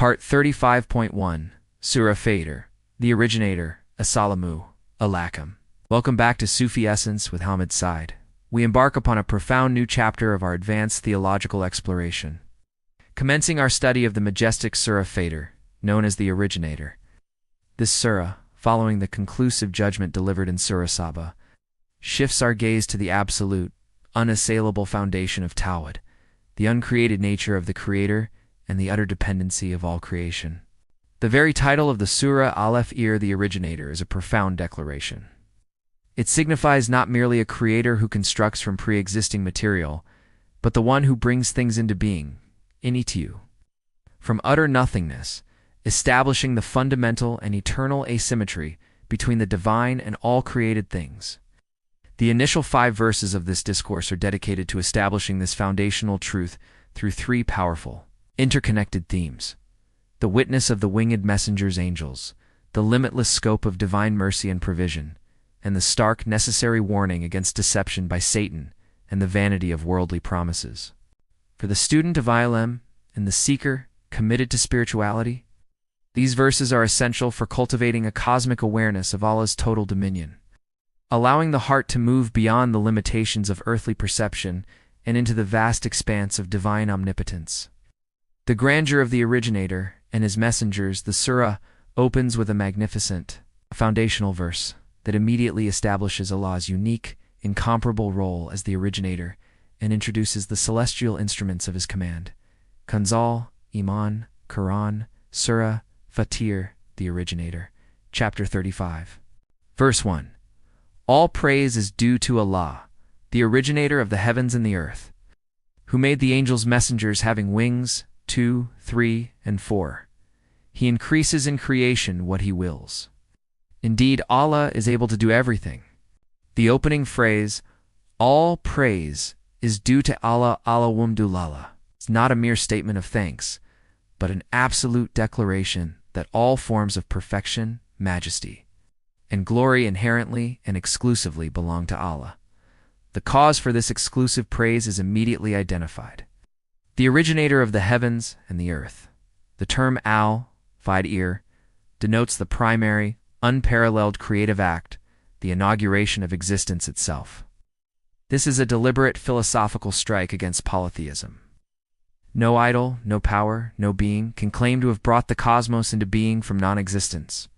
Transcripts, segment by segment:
Part 35.1, Surah Fatir, the Originator, Assalamu alaikum. Welcome back to Sufi Essence with Hammad Syed. We embark upon a profound new chapter of our advanced theological exploration. Commencing our study of the majestic Surah Fatir, known as the Originator. This surah, following the conclusive judgment delivered in Surah Saba, shifts our gaze to the absolute, unassailable foundation of Tawhid, the uncreated nature of the Creator, and the utter dependency of all creation. The very title of the Surah Al-Fāṭir, the Originator, is a profound declaration. It signifies not merely a creator who constructs from pre-existing material, but the one who brings things into being, initiu, from utter nothingness, establishing the fundamental and eternal asymmetry between the divine and all created things. The initial 5 verses of this discourse are dedicated to establishing this foundational truth through 3 powerful, interconnected themes: the witness of the winged messengers angels, the limitless scope of divine mercy and provision, and the stark necessary warning against deception by Satan and the vanity of worldly promises. For the student of ilm and the seeker committed to spirituality, these verses are essential for cultivating a cosmic awareness of Allah's total dominion, allowing the heart to move beyond the limitations of earthly perception and into the vast expanse of divine omnipotence. The grandeur of the Originator and his messengers, the surah opens with a magnificent, foundational verse that immediately establishes Allah's unique, incomparable role as the Originator and introduces the celestial instruments of his command. Kanzal, Iman, Quran, Surah Fatir, the Originator, Chapter 35. Verse 1. All praise is due to Allah, the Originator of the heavens and the earth, who made the angels messengers having wings, 2, 3, and 4. He increases in creation what he wills. Indeed, Allah is able to do everything. The opening phrase, all praise is due to Allah, alhamdulillah, is not a mere statement of thanks, but an absolute declaration that all forms of perfection, majesty, and glory inherently and exclusively belong to Allah. The cause for this exclusive praise is immediately identified. The Originator of the heavens and the earth. The term Al-Fāṭir denotes the primary, unparalleled creative act, the inauguration of existence itself. This is a deliberate philosophical strike against polytheism. No idol, no power, no being can claim to have brought the cosmos into being from non-existence.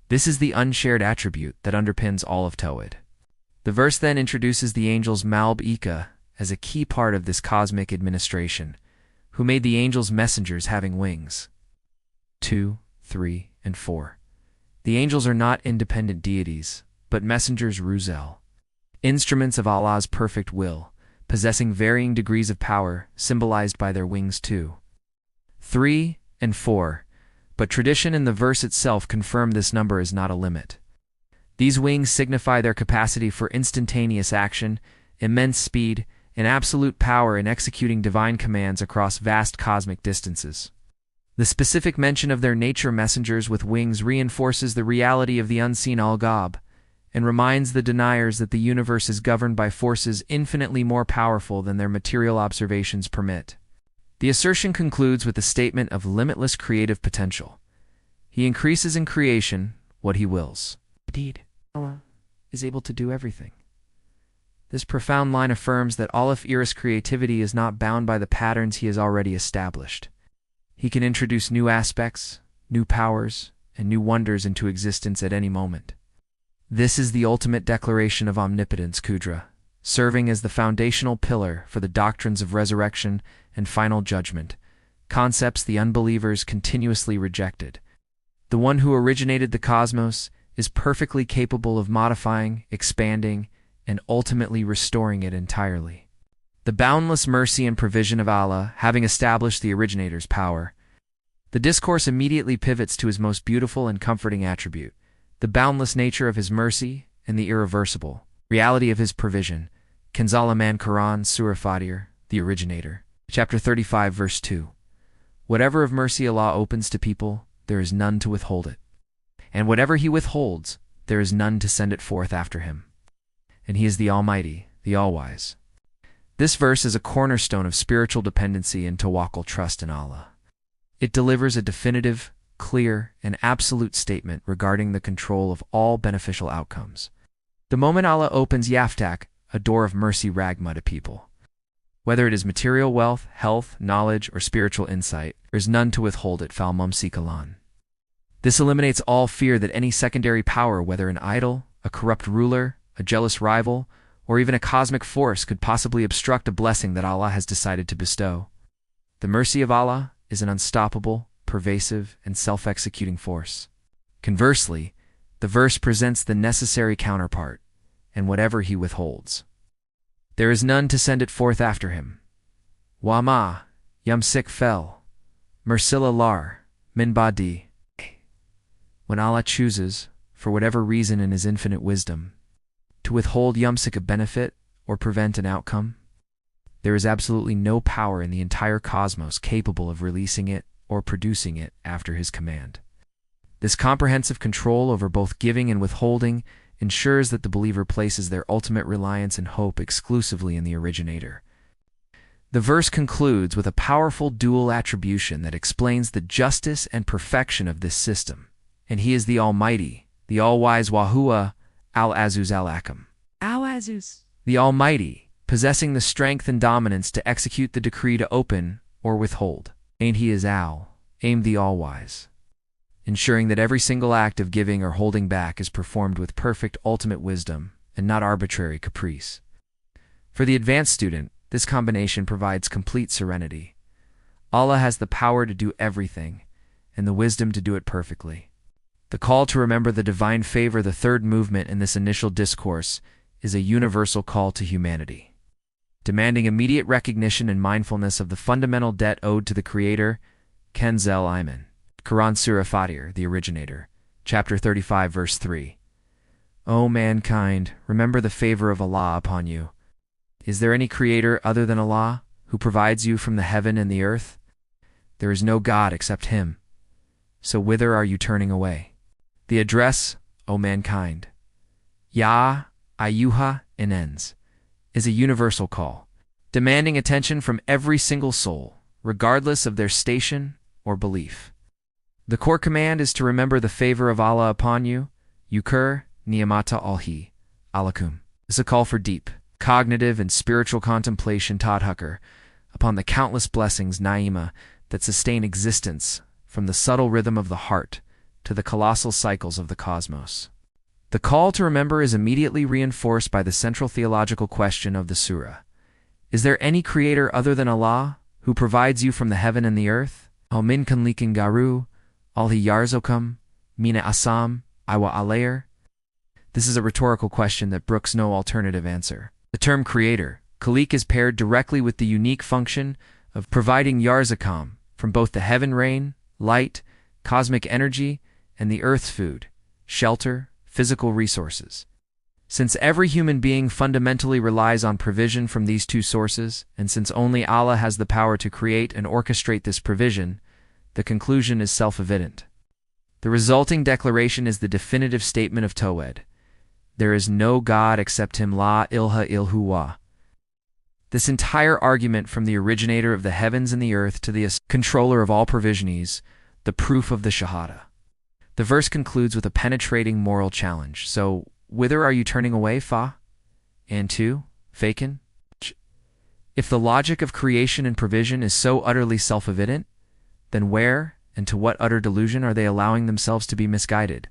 This is the unshared attribute that underpins all of Tawhid. The verse then introduces the angels Malbika as a key part of this cosmic administration, who made the angels messengers having wings. 2, 3, and 4. The angels are not independent deities, but messengers Ruzel, instruments of Allah's perfect will, possessing varying degrees of power, symbolized by their wings 2, 3, and 4, but tradition and the verse itself confirm this number is not a limit. These wings signify their capacity for instantaneous action, immense speed, and absolute power in executing divine commands across vast cosmic distances. The specific mention of their nature messengers with wings reinforces the reality of the unseen Al-Ghab, and reminds the deniers that the universe is governed by forces infinitely more powerful than their material observations permit. The assertion concludes with a statement of limitless creative potential. He increases in creation what he wills. Indeed, Allah is able to do everything. This profound line affirms that Al-Fāṭir's creativity is not bound by the patterns he has already established. He can introduce new aspects, new powers, and new wonders into existence at any moment. This is the ultimate declaration of omnipotence, Qudra, serving as the foundational pillar for the doctrines of resurrection and final judgment, concepts the unbelievers continuously rejected. The one who originated the cosmos is perfectly capable of modifying, expanding, and ultimately restoring it entirely. The boundless mercy and provision of Allah having established the Originator's power, the discourse immediately pivots to his most beautiful and comforting attribute, the boundless nature of his mercy and the irreversible reality of his provision. Kanzalaman Quran, Surah Fatir, the Originator, Chapter 35, Verse 2. Whatever of mercy Allah opens to people, there is none to withhold it. And whatever he withholds, there is none to send it forth after him. And he is the Almighty, the All-Wise. This verse is a cornerstone of spiritual dependency and tawakkul, trust in Allah. It delivers a definitive, clear, and absolute statement regarding the control of all beneficial outcomes. The moment Allah opens Yaftak, a door of mercy ragma to people, whether it is material wealth, health, knowledge, or spiritual insight, there is none to withhold it fal mumsikalan. This eliminates all fear that any secondary power, whether an idol, a corrupt ruler, a jealous rival, or even a cosmic force, could possibly obstruct a blessing that Allah has decided to bestow. The mercy of Allah is an unstoppable, pervasive, and self-executing force. Conversely, the verse presents the necessary counterpart, and whatever he withholds, there is none to send it forth after him. Wama, yumsik fell, mersila lar, min badi. When Allah chooses, for whatever reason in His infinite wisdom, to withhold yumsik a benefit or prevent an outcome, there is absolutely no power in the entire cosmos capable of releasing it or producing it after His command. This comprehensive control over both giving and withholding ensures that the believer places their ultimate reliance and hope exclusively in the Originator. The verse concludes with a powerful dual attribution that explains the justice and perfection of this system, and He is the Almighty, the All-Wise Wahua, Al-Azuz Al-Akam. Al-Azuz, The Almighty, possessing the strength and dominance to execute the decree to open or withhold. And He is Al-Aim the All-Wise, ensuring that every single act of giving or holding back is performed with perfect ultimate wisdom and not arbitrary caprice. For the advanced student, this combination provides complete serenity. Allah has the power to do everything and the wisdom to do it perfectly. The call to remember the divine favor, the third movement in this initial discourse, is a universal call to humanity, demanding immediate recognition and mindfulness of the fundamental debt owed to the Creator, Kenzel Iman. Quran Surah Fatir, the Originator, chapter 35, verse 3. O mankind, remember the favor of Allah upon you. Is there any creator other than Allah, who provides you from the heaven and the earth? There is no God except Him. So whither are you turning away? The address, O mankind, Ya Ayyuha Inens, is a universal call, demanding attention from every single soul, regardless of their station or belief. The core command is to remember the favor of Allah upon you, Yukur Niyamata Alhi, Alakum. This is a call for deep, cognitive, and spiritual contemplation, Tadhucker, upon the countless blessings, Naima, that sustain existence from the subtle rhythm of the heart to the colossal cycles of the cosmos. The call to remember is immediately reinforced by the central theological question of the surah. Is there any creator other than Allah, who provides you from the heaven and the earth? Al min kanlikin garu, al-hi yarzokam, mina asam, iwa alayer? This is a rhetorical question that brooks no alternative answer. The term creator, Khalik, is paired directly with the unique function of providing yarzakam from both the heaven rain, light, cosmic energy, and the earth's food, shelter, physical resources. Since every human being fundamentally relies on provision from these two sources, and since only Allah has the power to create and orchestrate this provision, the conclusion is self-evident. The resulting declaration is the definitive statement of Tawhid. There is no God except Him, La ilha ilhuwa. This entire argument, from the Originator of the heavens and the earth to the controller of all provisions, the proof of the Shahada. The verse concludes with a penetrating moral challenge. So, whither are you turning away, Fa? And to, Fakin? If the logic of creation and provision is so utterly self-evident, then where and to what utter delusion are they allowing themselves to be misguided?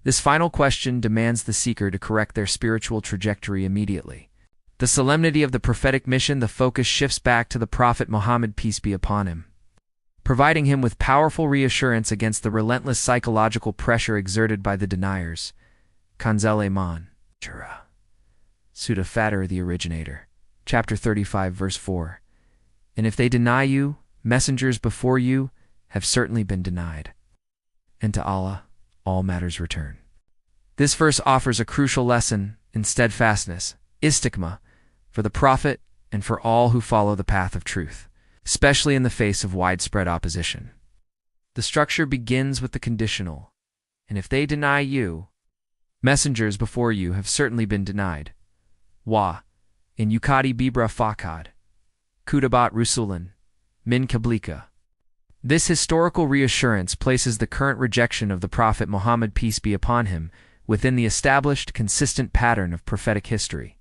This final question demands the seeker to correct their spiritual trajectory immediately. The solemnity of the prophetic mission, the focus shifts back to the Prophet Muhammad, peace be upon him, providing him with powerful reassurance against the relentless psychological pressure exerted by the deniers. Kanzel Iman, Surah Fatir, the Originator, chapter 35, verse 4. And if they deny you, messengers before you have certainly been denied, and to Allah all matters return. This verse offers a crucial lesson in steadfastness, istikma, for the Prophet and for all who follow the path of truth, especially in the face of widespread opposition. The structure begins with the conditional, and if they deny you, messengers before you have certainly been denied. Wa, in Yukadi Bibra Fakad, Kudabat Rusulan, Min Kablika. This historical reassurance places the current rejection of the Prophet Muhammad, peace be upon him, within the established, consistent pattern of prophetic history.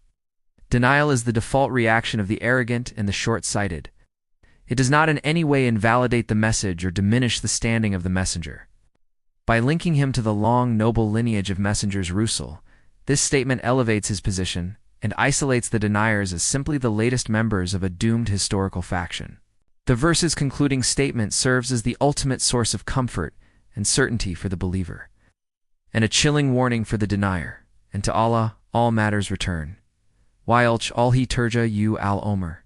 Denial is the default reaction of the arrogant and the short-sighted. It does not in any way invalidate the message or diminish the standing of the messenger. By linking him to the long, noble lineage of messengers Rusul, this statement elevates his position and isolates the deniers as simply the latest members of a doomed historical faction. The verse's concluding statement serves as the ultimate source of comfort and certainty for the believer, and a chilling warning for the denier. And to Allah all matters return. Wa'ilch al-hi turja u al-omer.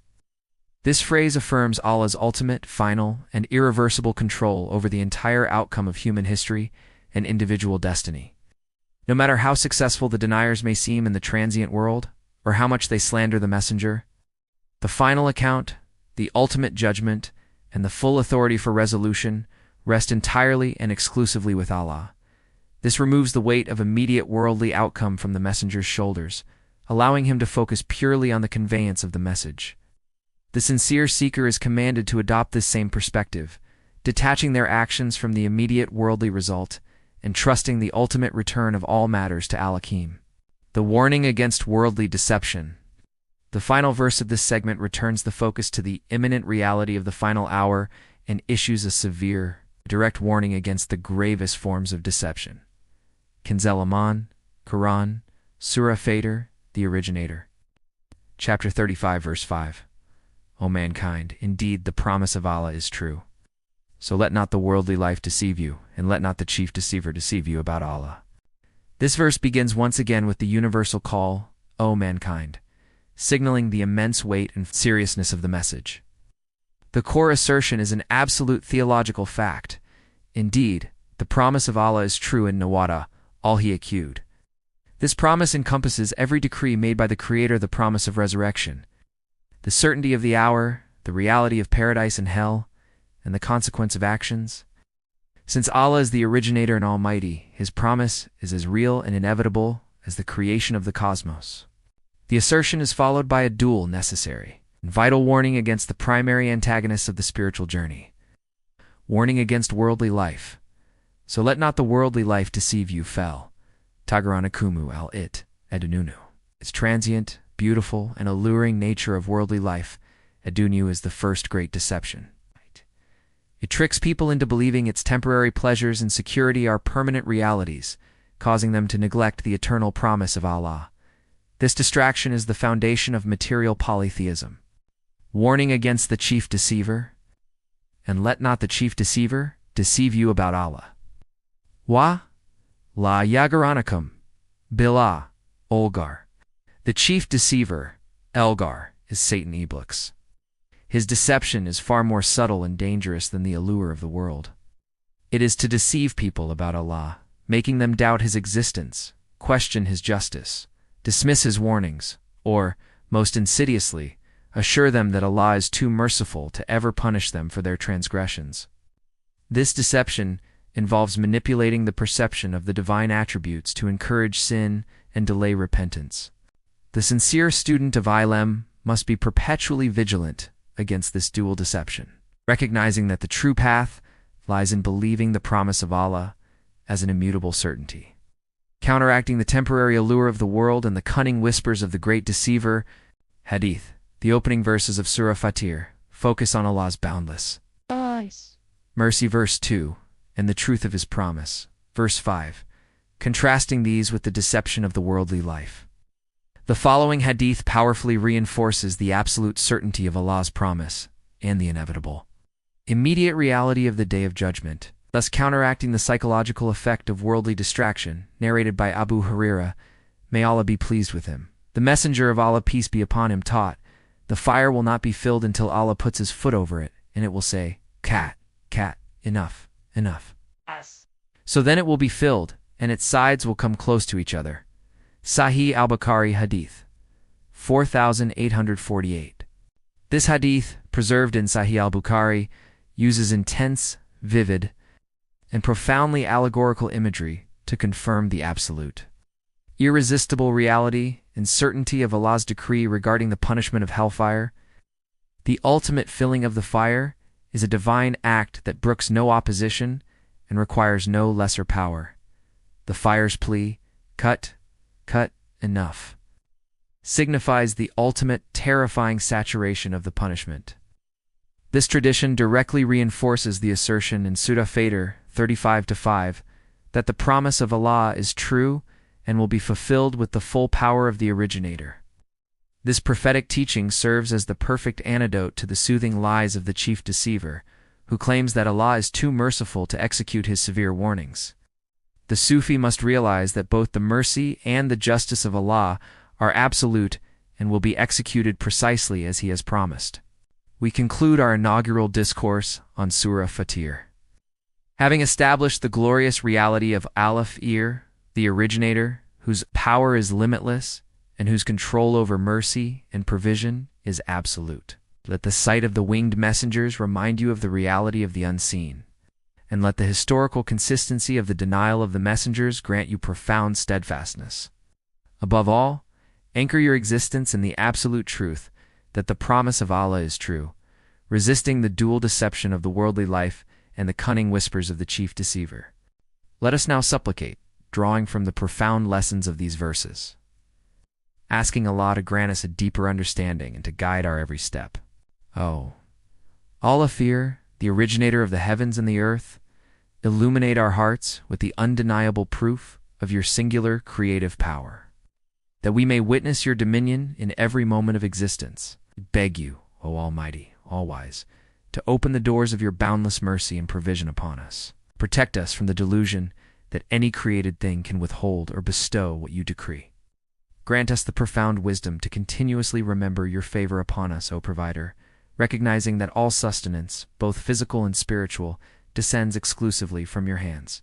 This phrase affirms Allah's ultimate, final, and irreversible control over the entire outcome of human history and individual destiny. No matter how successful the deniers may seem in the transient world, or how much they slander the messenger, the final account, the ultimate judgment, and the full authority for resolution rest entirely and exclusively with Allah. This removes the weight of immediate worldly outcome from the messenger's shoulders, allowing him to focus purely on the conveyance of the message. The sincere seeker is commanded to adopt this same perspective, detaching their actions from the immediate worldly result and trusting the ultimate return of all matters to Al-Hakim. The warning against worldly deception. The final verse of this segment returns the focus to the imminent reality of the final hour and issues a severe, direct warning against the gravest forms of deception. Kanz al-Aman, Quran, Surah Fatir, the Originator. Chapter 35, verse 5. O mankind, indeed the promise of Allah is true. So let not the worldly life deceive you, and let not the chief deceiver deceive you about Allah. This verse begins once again with the universal call, O mankind, signaling the immense weight and seriousness of the message. The core assertion is an absolute theological fact. Indeed, the promise of Allah is true in Nawada, all he accused. This promise encompasses every decree made by the Creator, the promise of resurrection, the certainty of the hour, the reality of paradise and hell, and the consequence of actions. Since Allah is the originator and almighty, his promise is as real and inevitable as the creation of the cosmos. The assertion is followed by a dual, necessary, and vital warning against the primary antagonists of the spiritual journey. Warning against worldly life. So let not the worldly life deceive you, fell. Tagaranakumu al-it, edununu. Its transient, beautiful, and alluring nature of worldly life, Adunu, is the first great deception. It tricks people into believing its temporary pleasures and security are permanent realities, causing them to neglect the eternal promise of Allah. This distraction is the foundation of material polytheism. Warning against the chief deceiver. And let not the chief deceiver deceive you about Allah. Wa la yagaranakum billah olgar. The chief deceiver, Elgar, is Satan Iblis. His deception is far more subtle and dangerous than the allure of the world. It is to deceive people about Allah, making them doubt his existence, question his justice, dismiss his warnings, or, most insidiously, assure them that Allah is too merciful to ever punish them for their transgressions. This deception involves manipulating the perception of the divine attributes to encourage sin and delay repentance. The sincere student of ilm must be perpetually vigilant against this dual deception, recognizing that the true path lies in believing the promise of Allah as an immutable certainty. Counteracting the temporary allure of the world and the cunning whispers of the great deceiver, Hadith, the opening verses of Surah Fatir, focus on Allah's boundless mercy, verse 2, and the truth of his promise, verse 5, contrasting these with the deception of the worldly life. The following hadith powerfully reinforces the absolute certainty of Allah's promise and the inevitable immediate reality of the Day of Judgment, thus counteracting the psychological effect of worldly distraction, narrated by Abu Hurairah, may Allah be pleased with him. The Messenger of Allah, peace be upon him, taught, the fire will not be filled until Allah puts his foot over it, and it will say, cat, cat, enough, enough. So then it will be filled, and its sides will come close to each other. Sahih Al-Bukhari Hadith 4848. This hadith, preserved in Sahih Al-Bukhari, uses intense, vivid, and profoundly allegorical imagery to confirm the absolute, irresistible reality and certainty of Allah's decree regarding the punishment of hellfire, the ultimate filling of the fire, is a divine act that brooks no opposition and requires no lesser power. The fire's plea, cut, enough, signifies the ultimate terrifying saturation of the punishment. This tradition directly reinforces the assertion in Surah Fatir 35-5 that the promise of Allah is true and will be fulfilled with the full power of the Originator. This prophetic teaching serves as the perfect antidote to the soothing lies of the chief deceiver, who claims that Allah is too merciful to execute his severe warnings. The Sufi must realize that both the mercy and the justice of Allah are absolute and will be executed precisely as He has promised. We conclude our inaugural discourse on Surah Fatir. Having established the glorious reality of Al-Fāṭir, the Originator, whose power is limitless and whose control over mercy and provision is absolute, let the sight of the winged messengers remind you of the reality of the unseen, and let the historical consistency of the denial of the messengers grant you profound steadfastness. Above all, anchor your existence in the absolute truth that the promise of Allah is true, resisting the dual deception of the worldly life and the cunning whispers of the chief deceiver. Let us now supplicate, drawing from the profound lessons of these verses, asking Allah to grant us a deeper understanding and to guide our every step. Oh, Al-Fāṭir, the Originator of the heavens and the earth, illuminate our hearts with the undeniable proof of your singular creative power, that we may witness your dominion in every moment of existence. We beg you, O Almighty, All-Wise, to open the doors of your boundless mercy and provision upon us. Protect us from the delusion that any created thing can withhold or bestow what you decree. Grant us the profound wisdom to continuously remember your favor upon us, O Provider, recognizing that all sustenance, both physical and spiritual, descends exclusively from your hands.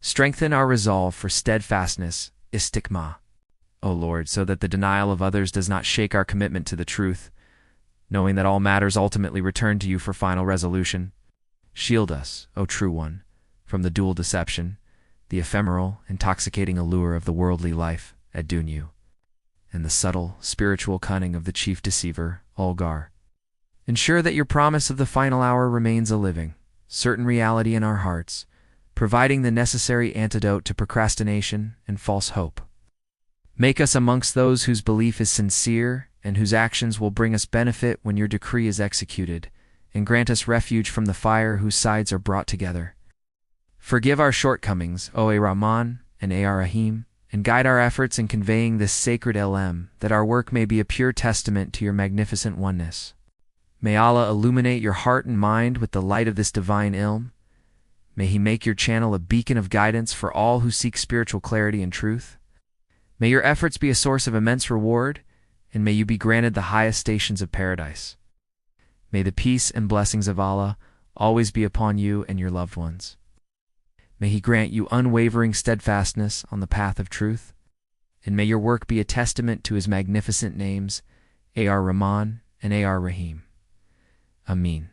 Strengthen our resolve for steadfastness, istiqamah, O Lord, so that the denial of others does not shake our commitment to the truth, knowing that all matters ultimately return to you for final resolution. Shield us, O True One, from the dual deception, the ephemeral, intoxicating allure of the worldly life, ad-dunya, and the subtle, spiritual cunning of the chief deceiver, Algar. Ensure that your promise of the final hour remains a living, certain reality in our hearts, providing the necessary antidote to procrastination and false hope. Make us amongst those whose belief is sincere and whose actions will bring us benefit when your decree is executed, and grant us refuge from the fire whose sides are brought together. Forgive our shortcomings, O Rahman and Rahim, and guide our efforts in conveying this sacred ilm, that our work may be a pure testament to your magnificent oneness. May Allah illuminate your heart and mind with the light of this divine ilm. May He make your channel a beacon of guidance for all who seek spiritual clarity and truth. May your efforts be a source of immense reward, and may you be granted the highest stations of paradise. May the peace and blessings of Allah always be upon you and your loved ones. May He grant you unwavering steadfastness on the path of truth, and may your work be a testament to His magnificent names, Ar-Rahman and Ar-Rahim. Amin.